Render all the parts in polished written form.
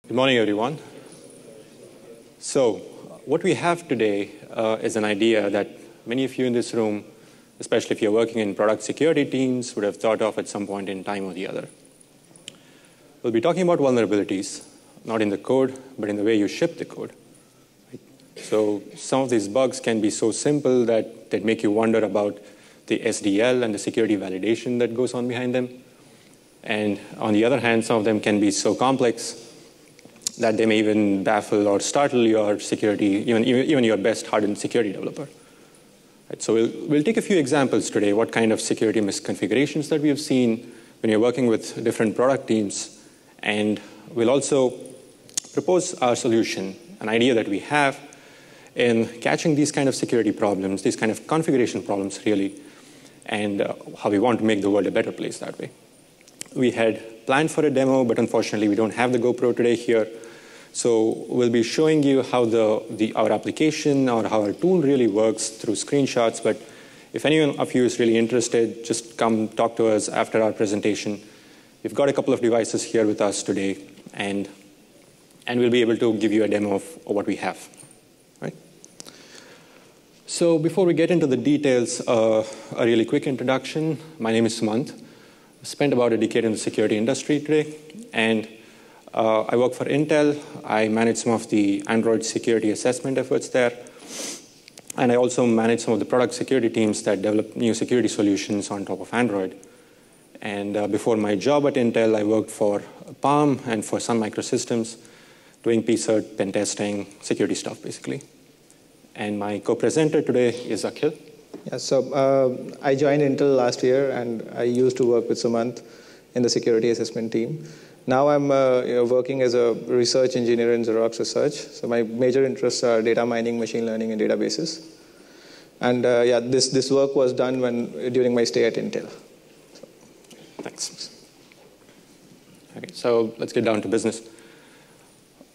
Good morning, everyone. So what we have today is an idea that many of you in this room, especially if you're working in product security teams, would have thought of at some point in time or the other. We'll be talking about vulnerabilities, not in the code, but in the way you ship the code. So some of these bugs can be so simple that they make you wonder about the SDL and the security validation that goes on behind them. And on the other hand, some of them can be so complex that they may even baffle or startle your security, even your best hardened security developer. Right, so we'll take a few examples today, what kind of security misconfigurations that we have seen when you're working with different product teams. And we'll also propose our solution, an idea that we have in catching these kind of security problems, these kind of configuration problems really, and how we want to make the world a better place that way. We had planned for a demo, but unfortunately we don't have the GoPro today here. So we'll be showing you how our application or how our tool really works through screenshots. But if anyone of you is really interested, just come talk to us after our presentation. We've got a couple of devices here with us today, and we'll be able to give you a demo of what we have. Right? So before we get into the details, a really quick introduction. My name is Sumanth. I spent about a decade in the security industry today, and I work for Intel. I manage some of the Android security assessment efforts there. And I also manage some of the product security teams that develop new security solutions on top of Android. And before my job at Intel, I worked for Palm and for Sun Microsystems, doing PCERT, pen testing, security stuff, basically. And my co-presenter today is Akhil. Yeah, so I joined Intel last year, and I used to work with Sumanth in the security assessment team. Now I'm working as a research engineer in Xerox Research. So my major interests are data mining, machine learning, and databases. And yeah, this work was done during my stay at Intel. So. Thanks. Okay, so let's get down to business.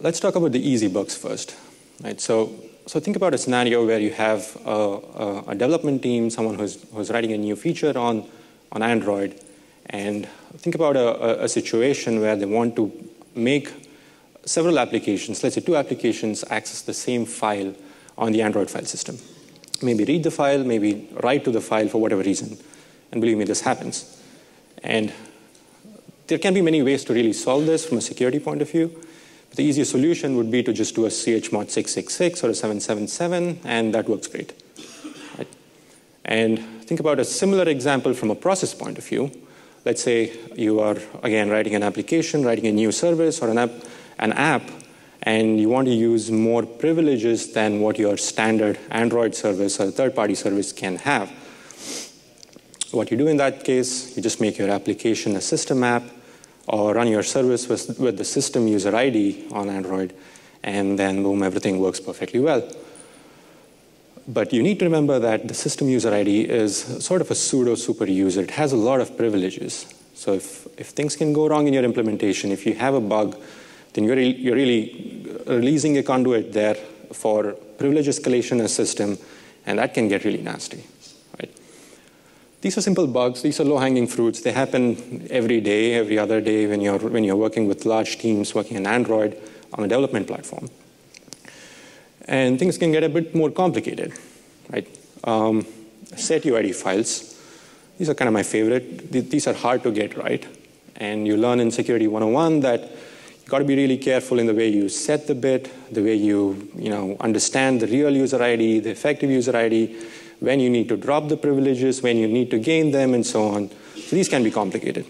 Let's talk about the easy bugs first. Right? So think about a scenario where you have a development team, someone who's writing a new feature on Android, and think about a situation where they want to make several applications, let's say 2 applications, access the same file on the Android file system. Maybe read the file, maybe write to the file for whatever reason. And believe me, this happens. And there can be many ways to really solve this from a security point of view. But the easiest solution would be to just do a chmod 666 or a 777, and that works great. Right? And think about a similar example from a process point of view. Let's say you are, again, writing an application, writing a new service or an app, and you want to use more privileges than what your standard Android service or third-party service can have. What you do in that case, you just make your application a system app or run your service with the system user ID on Android, and then boom, everything works perfectly well. But you need to remember that the system user ID is sort of a pseudo super user. It has a lot of privileges. So if things can go wrong in your implementation, if you have a bug, then you're really releasing a conduit there for privilege escalation in a system, and that can get really nasty. Right? These are simple bugs. These are low-hanging fruits. They happen every day, every other day when you're working with large teams working on Android on a development platform. And things can get a bit more complicated, right? Setuid files, these are kind of my favorite. These are hard to get right. And you learn in Security 101 that you've got to be really careful in the way you set the bit, the way you understand the real user ID, the effective user ID, when you need to drop the privileges, when you need to gain them, and so on. So these can be complicated.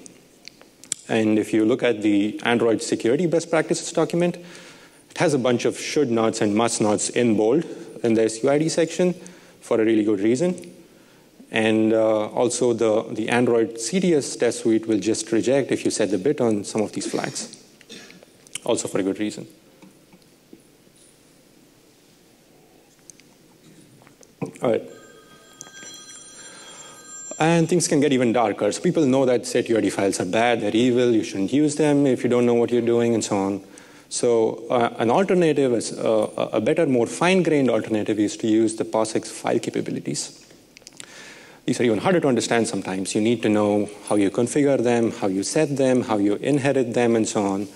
And if you look at the Android security best practices document, it has a bunch of should nots and must nots in bold in the SUID section for a really good reason. And also the Android CTS test suite will just reject if you set the bit on some of these flags, also for a good reason. All right. And things can get even darker. So people know that setuid files are bad, they're evil, you shouldn't use them if you don't know what you're doing, and so on. So an alternative, is a better, more fine-grained alternative is to use the POSIX file capabilities. These are even harder to understand sometimes. You need to know how you configure them, how you set them, how you inherit them, and so on.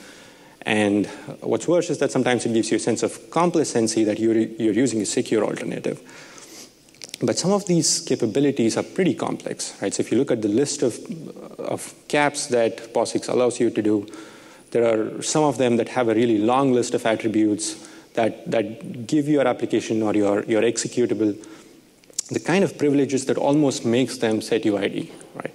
And what's worse is that sometimes it gives you a sense of complacency that you're using a secure alternative. But some of these capabilities are pretty complex, right? So if you look at the list of caps that POSIX allows you to do, there are some of them that have a really long list of attributes that give your application or your executable the kind of privileges that almost makes them setuid, right?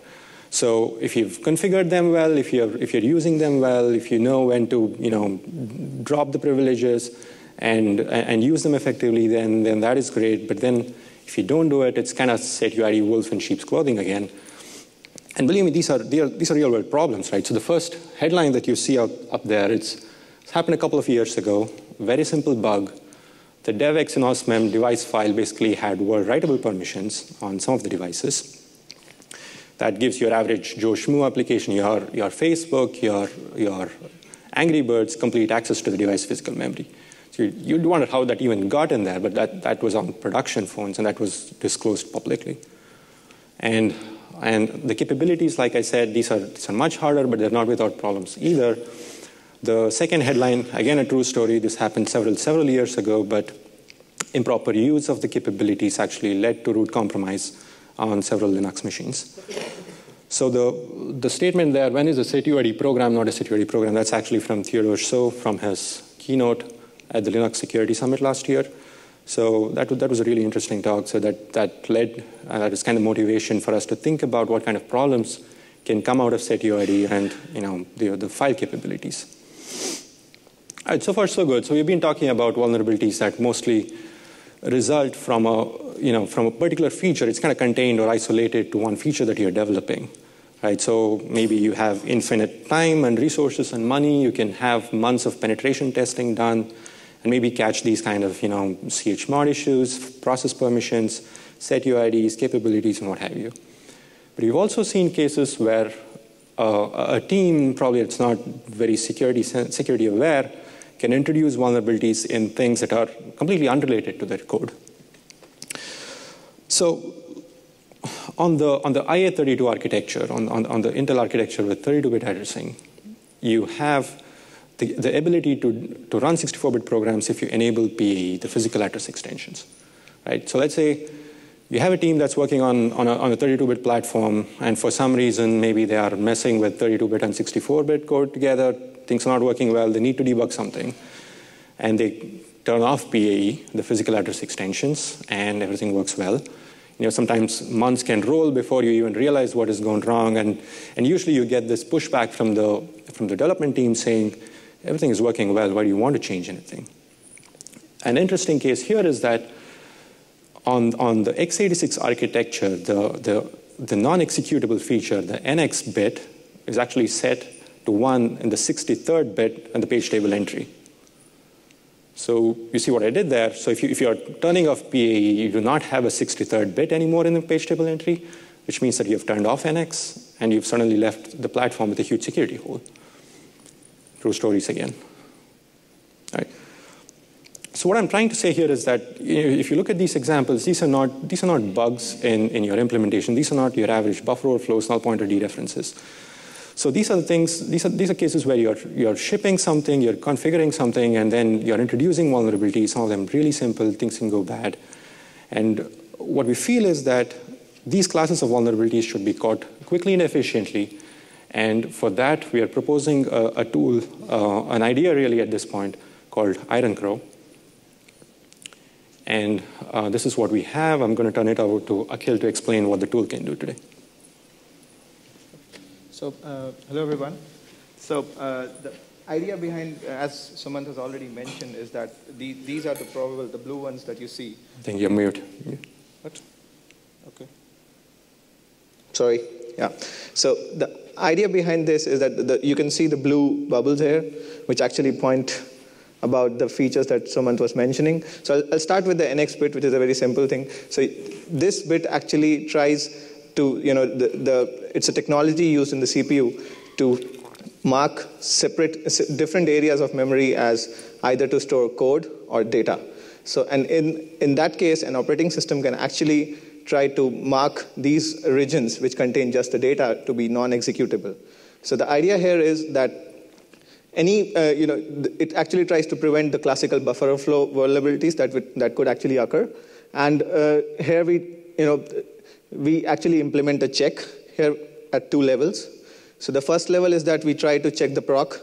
So if you've configured them well, if you're using them well, if you know when to drop the privileges and use them effectively, then that is great. But then if you don't do it, it's kind of setuid wolf in sheep's clothing again. And believe me, these are real world problems, right? So the first headline that you see up there, it's happened a couple of years ago. Very simple bug. The devx in osmem device file basically had world writable permissions on some of the devices. That gives your average Joe Schmoo application, your Facebook, your Angry Birds, complete access to the device physical memory. So you'd wonder how that even got in there, but that was on production phones, and that was disclosed publicly. And the capabilities, like I said, these are much harder, but they're not without problems either. The second headline, again, a true story. This happened several years ago, but improper use of the capabilities actually led to root compromise on several Linux machines. So the statement there, when is a setuid program not a setuid program, that's actually from Theodore So from his keynote at the Linux Security Summit last year. So that was a really interesting talk. So that led, that is kind of motivation for us to think about what kind of problems can come out of setuid and the file capabilities. All right, so far so good. So we've been talking about vulnerabilities that mostly result from a particular feature. It's kind of contained or isolated to one feature that you're developing, right? So maybe you have infinite time and resources and money. You can have months of penetration testing done, and maybe catch these kind of chmod issues, process permissions, setuids, capabilities, and what have you. But you've also seen cases where a team, probably it's not very security aware, can introduce vulnerabilities in things that are completely unrelated to their code. So on the IA32 architecture, on the Intel architecture with 32-bit addressing, you have the ability to run 64-bit programs if you enable PAE, the physical address extensions, right? So let's say you have a team that's working on a 32-bit platform, and for some reason, maybe they are messing with 32-bit and 64-bit code together. Things are not working well. They need to debug something. And they turn off PAE, the physical address extensions, and everything works well. Sometimes months can roll before you even realize what is going wrong. And usually you get this pushback from the development team saying, everything is working well. Why do you want to change anything? An interesting case here is that on the x86 architecture, the non-executable feature, the NX bit, is actually set to 1 in the 63rd bit in the page table entry. So you see what I did there. So if you're turning off PAE, you do not have a 63rd bit anymore in the page table entry, which means that you've turned off NX, and you've suddenly left the platform with a huge security hole. True stories again. All right. So what I'm trying to say here is that if you look at these examples, these are not bugs in your implementation. These are not your average buffer overflows, null pointer dereferences. So these are the things. These are cases where you're shipping something, you're configuring something, and then you're introducing vulnerabilities. Some of them really simple. Things can go bad. And what we feel is that these classes of vulnerabilities should be caught quickly and efficiently. And for that, we are proposing a tool, an idea really at this point, called Iron Crow. And this is what we have. I'm going to turn it over to Akhil to explain what the tool can do today. So hello, everyone. So the idea behind, as Sumanth has already mentioned, is that these are the blue ones that you see. I think you're mute. What? Okay. Sorry. Yeah. So the idea behind this is that you can see the blue bubbles here, which actually point about the features that Sumanth was mentioning. So I'll start with the NX bit, which is a very simple thing. So this bit actually tries to, it's a technology used in the CPU to mark different areas of memory as either to store code or data. So, and in that case, an operating system can actually try to mark these regions which contain just the data to be non-executable. So the idea here is that it actually tries to prevent the classical buffer overflow vulnerabilities that could actually occur. And here we actually implement a check here at 2 levels. So the first level is that we try to check the proc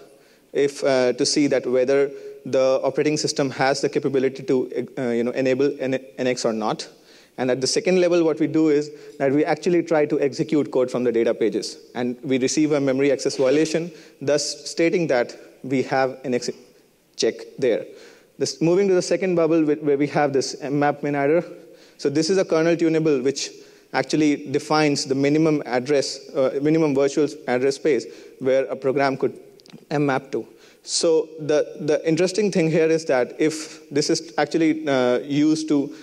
to see that whether the operating system has the capability to enable NX or not. And at the second level, what we do is that we actually try to execute code from the data pages. And we receive a memory access violation, thus stating that we have an NX check there. Moving to the second bubble where we have this mmap min adder. So this is a kernel tunable which actually defines the minimum virtual address space where a program could mmap to. So the interesting thing here is that if this is actually used to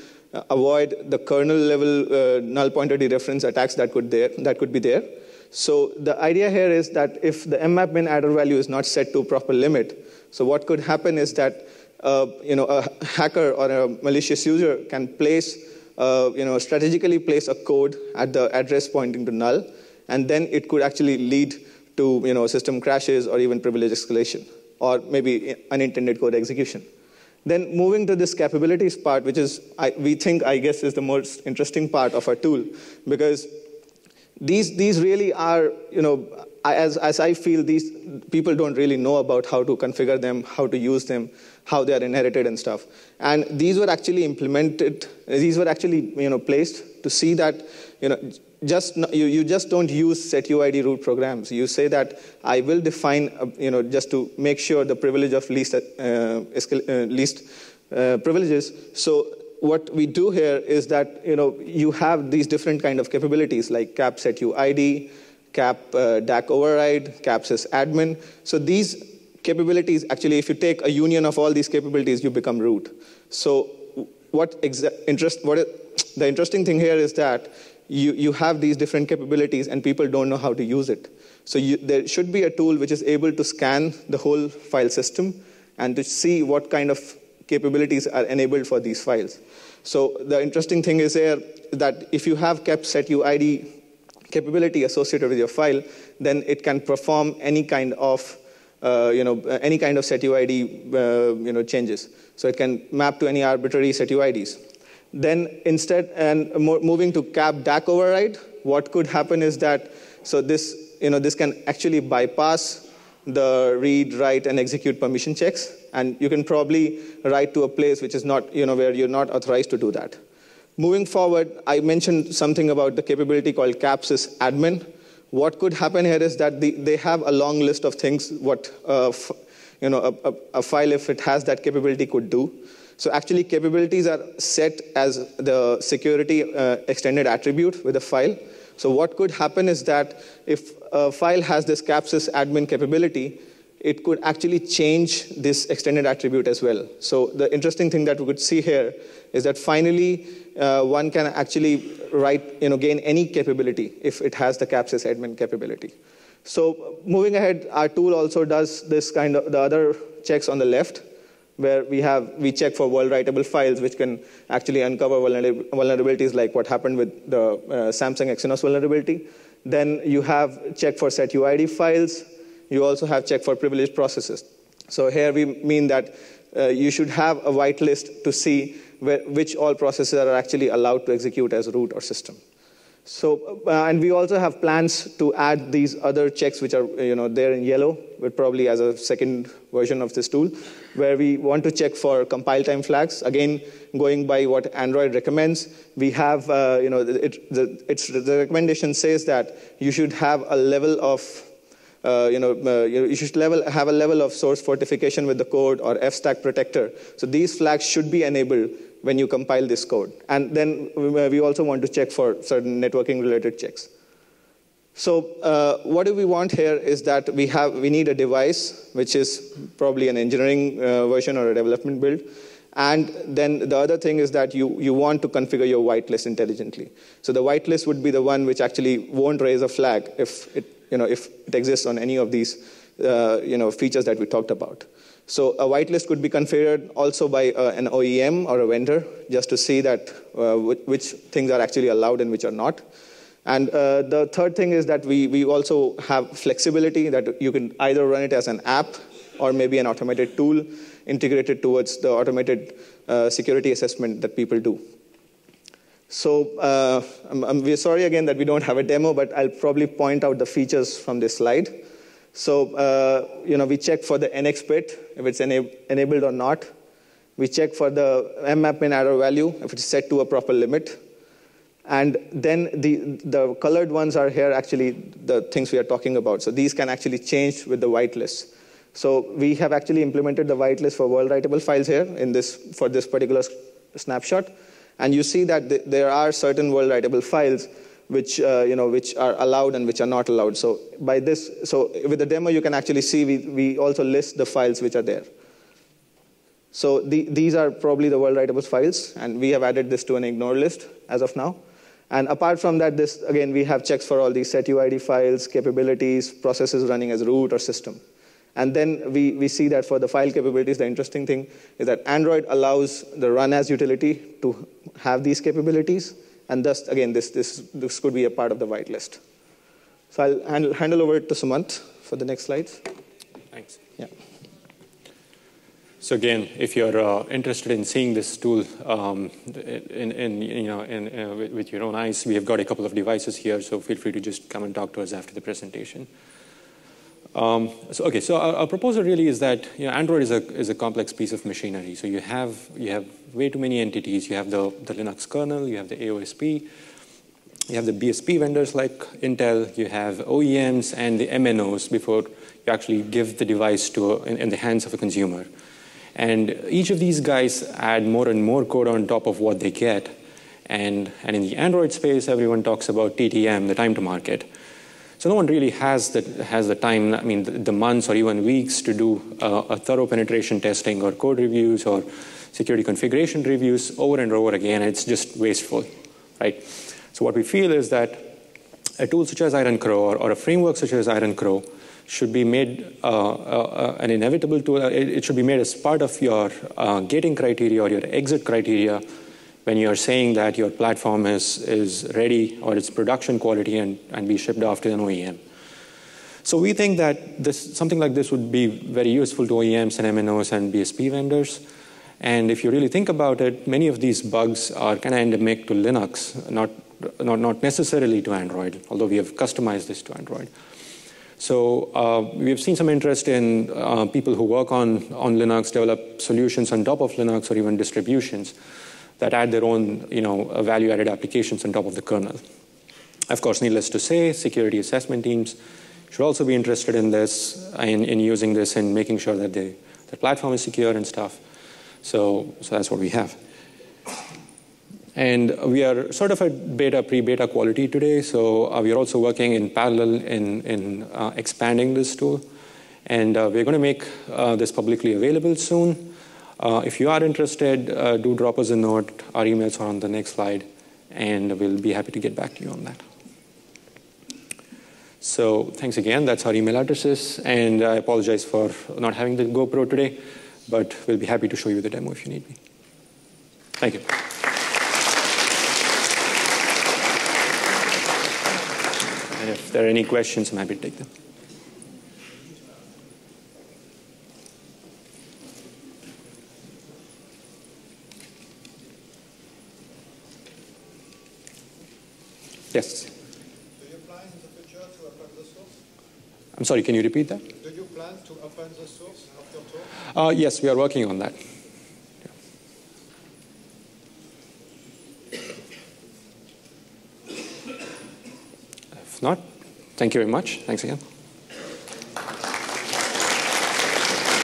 avoid the kernel level null pointer dereference attacks that could be there. So the idea here is that if the mmap min adder value is not set to proper limit, so what could happen is that a hacker or a malicious user can strategically place a code at the address pointing to null, and then it could actually lead to system crashes or even privilege escalation, or maybe unintended code execution. Then moving to this capabilities part, which is, we think, I guess, is the most interesting part of our tool, because these really are, as I feel, these people don't really know about how to configure them, how to use them, how they are inherited and stuff. And these were actually implemented, these were actually placed to see that you just don't use setuid root programs. You say that I will define, just to make sure the privilege of least privileges. So what we do here is that you have these different kind of capabilities like cap setuid, cap DAC override, cap sysadmin. So these capabilities, actually, if you take a union of all these capabilities, you become root. So the interesting thing here is that you have these different capabilities and people don't know how to use it. So there should be a tool which is able to scan the whole file system and to see what kind of capabilities are enabled for these files. So the interesting thing is here that if you have kept setuid capability associated with your file, then it can perform any kind of setuid changes. So it can map to any arbitrary setuids. Then instead, and moving to cap DAC override, what could happen is that, so this can actually bypass the read, write, and execute permission checks, and you can probably write to a place which is not, where you're not authorized to do that. Moving forward, I mentioned something about the capability called cap sysadmin. What could happen here is that they have a long list of things what a file, if it has that capability, could do. So actually, capabilities are set as the security extended attribute with a file. So what could happen is that if a file has this cap sysadmin capability, it could actually change this extended attribute as well. So the interesting thing that we could see here is that finally, one can actually gain any capability if it has the cap sysadmin capability. So moving ahead, our tool also does this kind of the other checks on the left, where we check for world writable files, which can actually uncover vulnerabilities like what happened with the Samsung Exynos vulnerability. Then you have check for setuid files. You also have check for privileged processes. So here we mean that you should have a whitelist to see which all processes are actually allowed to execute as root or system. So, and we also have plans to add these other checks which are there in yellow, but probably as a second version of this tool, where we want to check for compile time flags. Again, going by what Android recommends, we have the recommendation says that you should have a level of you should have a level of source fortification with the code or fstack protector. So these flags should be enabled when you compile this code. And then we also want to check for certain networking related checks. So what do we want here is that we need a device, which is probably an engineering version or a development build. And then the other thing is that you want to configure your whitelist intelligently. So the whitelist would be the one which actually won't raise a flag if it exists on any of these features that we talked about. So a whitelist could be configured also by an OEM or a vendor, just to see that which things are actually allowed and which are not. And the third thing is that we also have flexibility that you can either run it as an app or maybe an automated tool integrated towards the automated security assessment that people do. So we're sorry again that we don't have a demo, but I'll probably point out the features from this slide. So we check for the NX bit, if it's enabled or not. We check for the mmap min error value, if it's set to a proper limit. And then the colored ones are here actually the things we are talking about. So these can actually change with the whitelist. So we have actually implemented the whitelist for world writable files here for this particular snapshot. And you see that there are certain world writable files which are allowed and which are not allowed. So with the demo, you can actually see we also list the files which are there. So these are probably the world writable files, and we have added this to an ignore list as of now. And apart from that, again, we have checks for all these setuid files, capabilities, processes running as root or system. And then we see that for the file capabilities, the interesting thing is that Android allows the run as utility to have these capabilities. And thus, again, this could be a part of the whitelist. So I'll handle over to Sumanth for the next slides. Thanks. Yeah. So again, if you're interested in seeing this tool with your own eyes, we have got a couple of devices here, so feel free to just come and talk to us after the presentation. So our proposal really is that Android is a complex piece of machinery. So you have way too many entities. You have the Linux kernel, you have the AOSP, you have the BSP vendors like Intel, you have OEMs and the MNOs before you actually give the device in the hands of a consumer. And each of these guys add more and more code on top of what they get. And in the Android space, everyone talks about TTM, the time to market. So no one really has the time, the months or even weeks to do a thorough penetration testing or code reviews or security configuration reviews over and over again. And it's just wasteful, right? So what we feel is that a tool such as IronCrow or a framework such as IronCrow should be made an inevitable tool. It should be made as part of your gating criteria or your exit criteria when you're saying that your platform is ready or it's production quality and be shipped off to an OEM. So we think that something like this would be very useful to OEMs and MNOs and BSP vendors. And if you really think about it, many of these bugs are kind of endemic to Linux, not necessarily to Android, although we have customized this to Android. So we have seen some interest in people who work on Linux, develop solutions on top of Linux or even distributions that add their own value-added applications on top of the kernel. Of course, needless to say, security assessment teams should also be interested in this, in using this and making sure that the platform is secure and stuff. So that's what we have. And we are sort of at pre-beta quality today, so we are also working in parallel in expanding this tool. And we're going to make this publicly available soon. If you are interested, do drop us a note. Our emails are on the next slide, and we'll be happy to get back to you on that. So thanks again. That's our email addresses. And I apologize for not having the GoPro today, but we'll be happy to show you the demo if you need me. Thank you. And if there are any questions, I'm happy to take them. Yes. Do you plan in the future to open the source? I'm sorry, can you repeat that? Do you plan to open the source of your talk? Yes, we are working on that. If not, thank you very much. Thanks again.